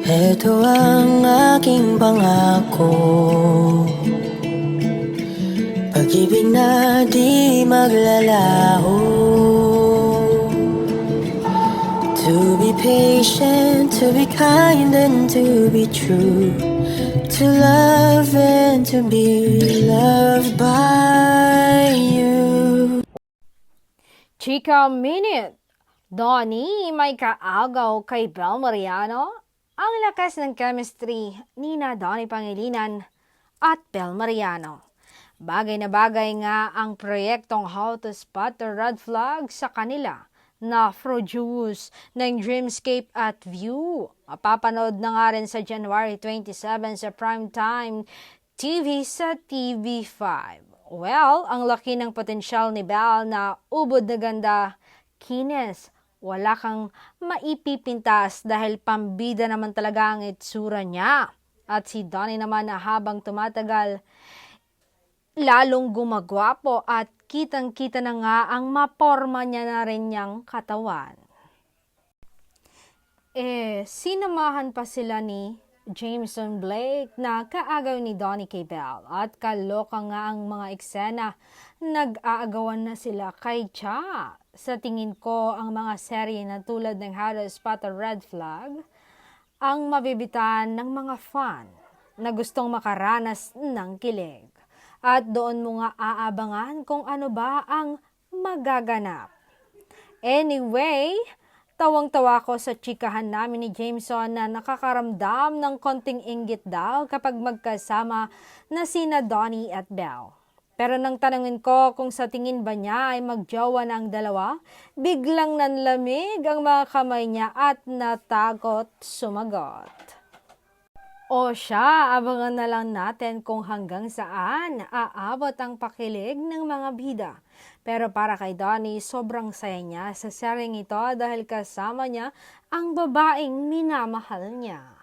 Ito ang aking pangako, pag-ibig na di maglalaho. To be patient, to be kind and to be true, to love and to be loved by you. Chika Minute. Donnie, may kaagaw kay Bel Mariano? Ang lakas ng chemistry ni na Donnie Pangilinan at Bel Mariano. Bagay na bagay nga ang proyektong How to Spot the Red Flag sa kanila na produce ng Dreamscape at View. Mapapanood na nga rin sa January 27 sa primetime TV sa TV5. Well, ang laki ng potensyal ni Bel na ubod na ganda, kinis, wala kang maipipintas dahil pambida naman talaga ang itsura niya. At si Donnie naman na habang tumatagal, lalong gumagwapo at kitang-kita na nga ang maporma niya na rin niyang katawan. Sinamahan pa sila ni Jameson Blake na kaagaw ni Donnie kay Bel at kaloka nga ang mga eksena. Nag-aagawan na sila kay Cha. Sa tingin ko, ang mga serye na tulad ng How to Spot a Red Flag ang mabibitan ng mga fan na gustong makaranas ng kilig. At doon mo nga aabangan kung ano ba ang magaganap. Anyway, tawang-tawa ko sa chikahan namin ni Jameson na nakakaramdam ng konting inggit daw kapag magkasama na sina Donnie at Bel. Pero nang tanungin ko kung sa tingin ba niya ay magjowa na ang dalawa, biglang nanlamig ang mga kamay niya at natakot sumagot. O siya, abangan na lang natin kung hanggang saan aabot ang pakilig ng mga bida. Pero para kay Donnie, sobrang saya niya sa seryeng ito dahil kasama niya ang babaeng minamahal niya.